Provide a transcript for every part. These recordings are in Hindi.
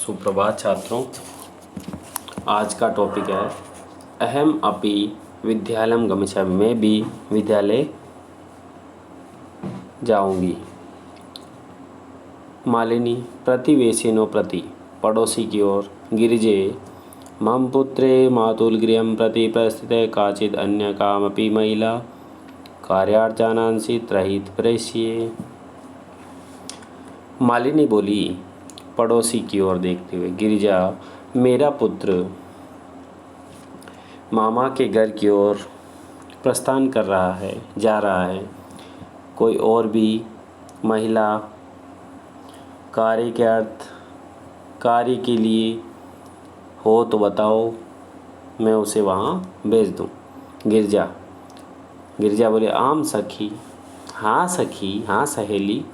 सुप्रभात छात्रों। आज का टॉपिक है अहम अपि विद्यालयम गमिष्यामि। मैं भी विद्यालय जाऊंगी। मालिनी प्रतिवेशिनो प्रति, पड़ोसी की ओर। गिरिजे मम पुत्रे मातुलगृहं प्रति प्रस्थिते काचित् अन्य कामपि महिला कार्यार्चनांसि त्रहित प्रेष्ये। मालिनी बोली पड़ोसी की ओर देखते हुए, गिरिजा मेरा पुत्र मामा के घर की ओर प्रस्थान कर रहा है, जा रहा है। कोई और भी महिला कार्य के लिए हो तो बताओ, मैं उसे वहाँ भेज दूँ। गिरिजा बोले आम सखी, हाँ सहेली।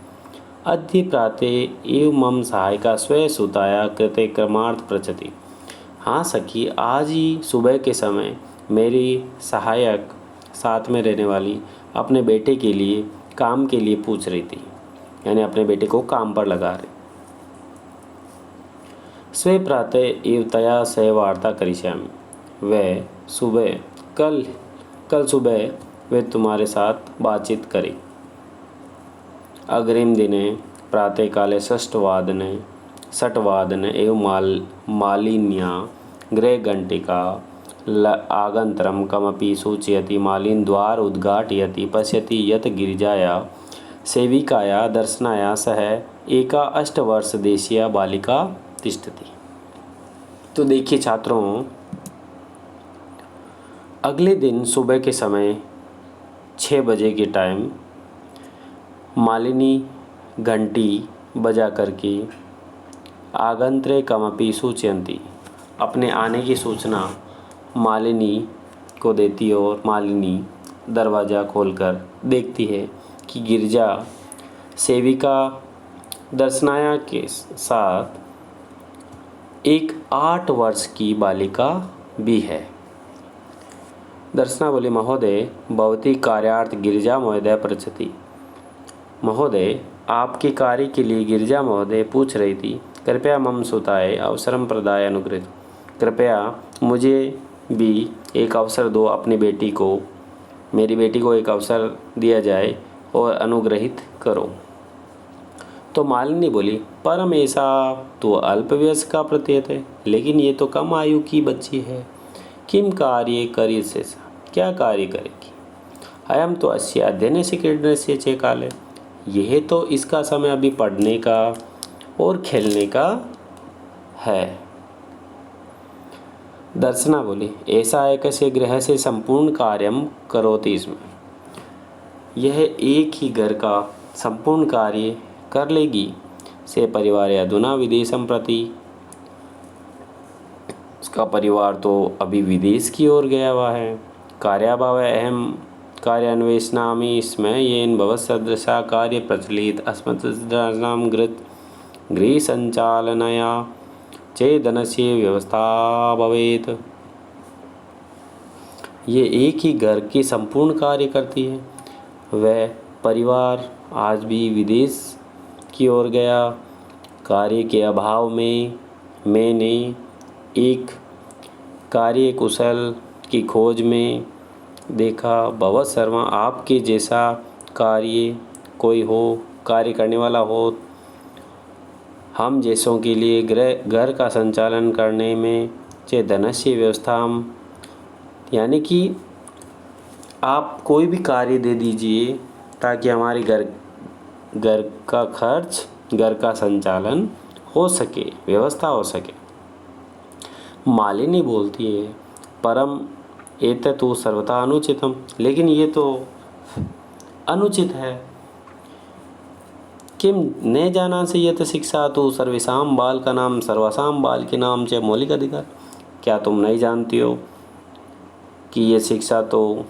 अद्य प्राते एव मम सहायिका स्वयं सुताया कृते क्रमार्थ पृच्छति। हाँ सखी, आज ही सुबह के समय मेरी सहायक साथ में रहने वाली अपने बेटे के लिए काम के लिए पूछ रही थी, यानी अपने बेटे को काम पर लगा रही। स्वे प्रातः एव तया सह वार्ता करिष्यामि। वह सुबह कल सुबह वे तुम्हारे साथ बातचीत करें। अग्रिम दिने प्रातःकाले षट्वादने एव मालिन्या गृहघण्टिका आगन्तरं कमपि सूचयति। मालिनी द्वार उद्घाटयति, पश्यति यत् गिरिजाया सेविकाया दर्शनाय सह एका 8 वर्षदेशीया बालिका तिष्ठति। तो देखिए छात्रों, अगले दिन सुबह के समय 6 बजे के टाइम मालिनी घंटी बजा करके आगंत्रे कमपि सूचयन्ति, अपने आने की सूचना मालिनी को देती है। और मालिनी दरवाज़ा खोलकर देखती है कि गिरिजा सेविका दर्शनाया के साथ एक 8 वर्ष की बालिका भी है। दर्शना बोली महोदय भवती कार्यार्थ गिरिजा महोदय पृच्छति। महोदय, आपके कार्य के लिए गिरिजा महोदय पूछ रही थी। कृपया मम सुताय अवसरम प्रदाय अनुग्रहित। कृपया मुझे भी एक अवसर दो, मेरी बेटी को एक अवसर दिया जाए और अनुग्रहित करो। तो मालिनी बोली परम ऐसा तो अल्पवयस्क का प्रतीत है, लेकिन ये तो कम आयु की बच्ची है। किम कार्य करी से, क्या कार्य करेगी? अयम तो अस्य अध्ययनस्य क्रीडनस्य च काले, यह तो इसका समय अभी पढ़ने का और खेलने का है। दर्शना बोली ऐसा एक से गृह से संपूर्ण कार्यम करोति। इसमें यह एक ही घर का संपूर्ण कार्य कर लेगी। से परिवार अधुना विदेशम प्रति, उसका परिवार तो अभी विदेश की ओर गया हुआ है। कार्याभाव अहम कार्यान्वेषणामि इसमें येन भवत्सदृशा कार्य प्रचलित अस्मत्सदृशानां गृह संचालनया चेदनस्य व्यवस्था भवेत्। ये एक ही घर के संपूर्ण कार्य करती है। वह परिवार आज भी विदेश की ओर गया। कार्य के अभाव में मैंने एक कार्य कुशल की खोज में देखा। भवत शर्मा, आपके जैसा कार्य करने वाला हो, हम जैसों के लिए घर का संचालन करने में चे धनस्य व्यवस्था, यानी कि आप कोई भी कार्य दे दीजिए ताकि हमारे घर का खर्च, घर का संचालन हो सके, व्यवस्था हो सके। मालिनी बोलती है परम एतत्तु सर्वथा अनुचितम, लेकिन ये तो अनुचित है। किम न जानासि यत् शिक्षा तो सर्वेषां बालकानां सर्वासां बालिकानां च मौलिक अधिकार। क्या तुम नहीं जानती हो कि ये शिक्षा तो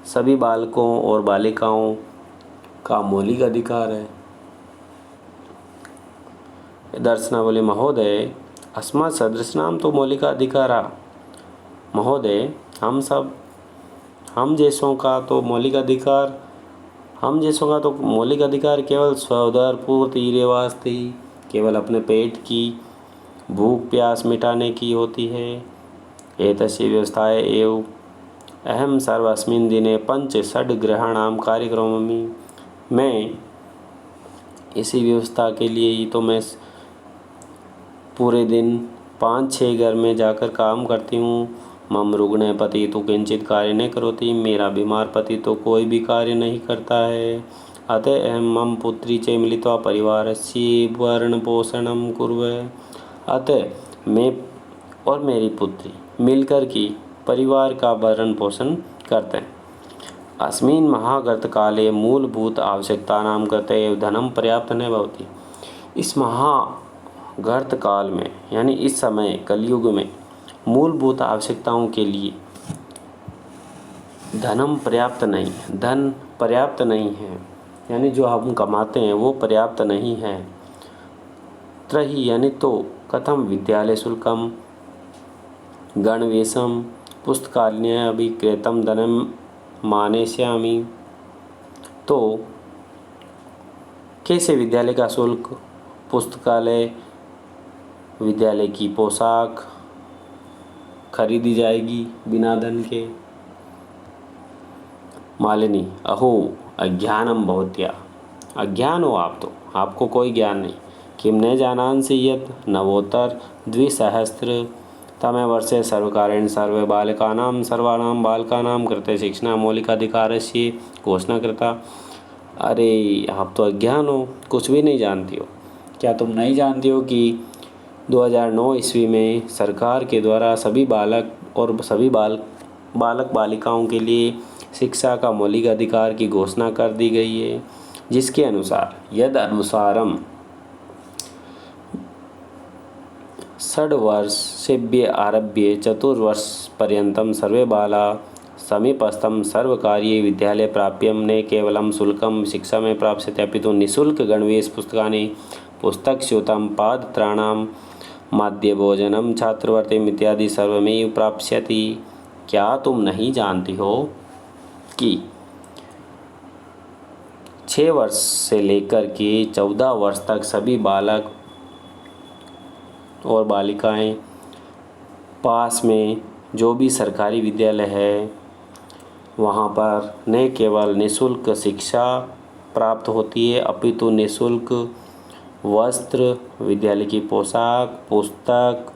सभी बालकों और बालिकाओं का मौलिक अधिकार है। दर्शना बोले महोदय अस्मत् सदृशानां तो मौलिक अधिकारा। महोदय, हम जैसों का तो मौलिक अधिकार केवल स्वोदर पूर्ति वास्ते केवल अपने पेट की भूख प्यास मिटाने की होती है। एतस्य व्यवस्थाय एव अहम सर्वस्मिन् दिने पंच षड् ग्रहाणां कार्यक्रमोमि। मैं इसी व्यवस्था के लिए ही तो मैं पूरे दिन 5-6 घर में जाकर काम करती हूँ। मम रुग्णे पति तो किंचित कार्य न करोति। मेरा बीमार पति तो कोई भी कार्य नहीं करता है। अतः अहम मम पुत्री च मिलित्वा परिवारस्य भरण पोषणं कुर्वे। अतः मैं और मेरी पुत्री मिलकर के परिवार का भरण पोषण करते हैं। अस्मिन् महागर्तकाले मूलभूत आवश्यकतानां कृते एव धनं पर्याप्त न भवति। इस महागर्त काल में यानी इस समय कलयुग में मूलभूत आवश्यकताओं के लिए धन पर्याप्त नहीं है, यानी जो हम कमाते हैं वो पर्याप्त नहीं है। त्रही यानी तो कथम विद्यालय शुल्कम गणवेशम पुस्तकालय अभिक्रेतम धनम मानेष्यामि। तो कैसे विद्यालय का शुल्क, पुस्तकालय, विद्यालय की पोशाक खरीदी जाएगी बिना धन के। मालिनी अहो अज्ञानम भवत्या। अज्ञान हो आप तो, आपको कोई ज्ञान नहीं। किम न जानांसि यत् नवोत्तर द्विसहस्र तमे वर्षे सर्वकारेण सर्वाणां बालकानां कृते शिक्षण मौलिकाधिकारस्य घोषणा कृता। अरे आप तो अज्ञान हो, कुछ भी नहीं जानती हो। क्या तुम नहीं जानती हो कि 2009 ईस्वी में सरकार के द्वारा सभी बालक और सभी बालक बालिकाओं के लिए शिक्षा का मौलिक अधिकार की घोषणा कर दी गई है, जिसके अनुसार यद अनुसारम 6 वर्षेभ्य आरभ्य 4 वर्ष पर्यंतम सर्वे बाला समीपस्थम सर्वकारीय विद्यालय प्राप्यम न केवलम शुल्कम शिक्षा में प्राप्स्यते अपितु निःशुल्क गणवेश पुस्तकानि पुस्तकस्यूतं पादत्राणां माध्य भोजनम छात्रवृत्तिम इत्यादि सर्वमेव प्राप्स्यति। क्या तुम नहीं जानती हो कि 6 वर्ष से लेकर के 14 वर्ष तक सभी बालक और बालिकाएं पास में जो भी सरकारी विद्यालय है वहाँ पर न केवल निःशुल्क शिक्षा प्राप्त होती है अपितु निःशुल्क वस्त्र, विद्यालय की पोशाक, पुस्तक,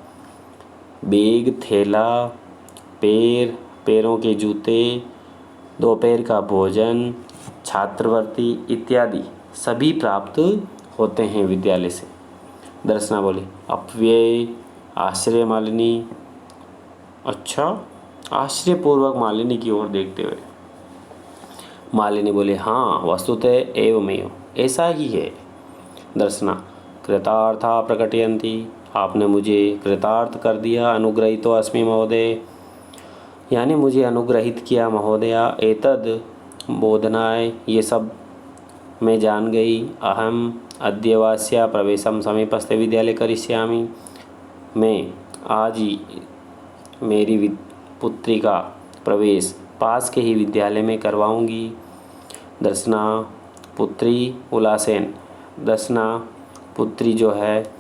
बैग, थैला, पैरों के जूते, दोपहर का भोजन, छात्रवृत्ति इत्यादि सभी प्राप्त होते हैं विद्यालय से। दर्शना बोली अपव्यय आश्चर्य मालिनी। अच्छा, आश्चर्यपूर्वक मालिनी की ओर देखते हुए मालिनी बोले हाँ वस्तुतः एवमेव, ऐसा ही है। दर्शना कृतार्था प्रकटयन्ति। आपने मुझे कृतार्थ कर दिया। अनुग्रहितो अस्मि महोदय, यानी मुझे अनुग्रहित किया महोदया। एतद बोधनाय, ये सब मैं जान गई। अहम अद्यवास्या प्रवेशम समीपस्थ विद्यालय करिष्यामि। मैं आज ही मेरी पुत्री का प्रवेश पास के ही विद्यालय में करवाऊंगी। दर्शना पुत्री उल्लासेन। दर्शना पुत्री जो है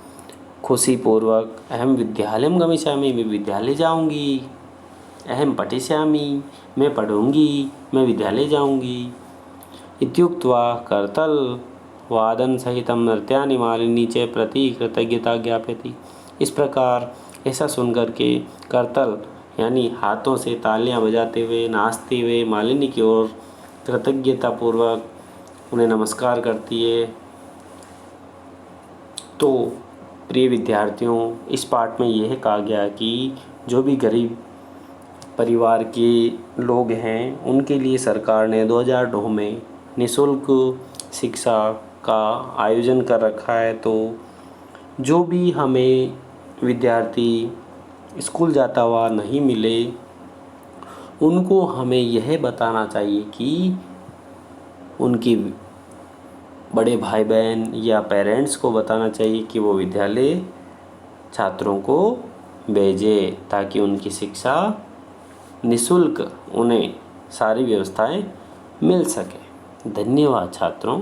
खुशी पूर्वक अहम विद्यालयम गमिष्यामि, मैं विद्यालय जाऊंगी। अहम पठिष्यामि, मैं पढ़ूंगी, मैं विद्यालय जाऊंगी। इत्युक्त्वा करतल वादन सहितं नृत्यानि मालिनी च प्रति कृतज्ञता ज्ञापयति। इस प्रकार ऐसा सुनकर के करतल यानी हाथों से तालियां बजाते हुए नाचते हुए मालिनी की ओर कृतज्ञतापूर्वक उन्हें नमस्कार करती है। तो प्रिय विद्यार्थियों, इस पाठ में यह कहा गया कि जो भी गरीब परिवार के लोग हैं उनके लिए सरकार ने 2009 में निःशुल्क शिक्षा का आयोजन कर रखा है। तो जो भी हमें विद्यार्थी स्कूल जाता हुआ नहीं मिले उनको हमें यह बताना चाहिए कि उनकी बड़े भाई बहन या पेरेंट्स को बताना चाहिए कि वो विद्यालय छात्रों को भेजे ताकि उनकी शिक्षा निःशुल्क उन्हें सारी व्यवस्थाएं मिल सके। धन्यवाद छात्रों।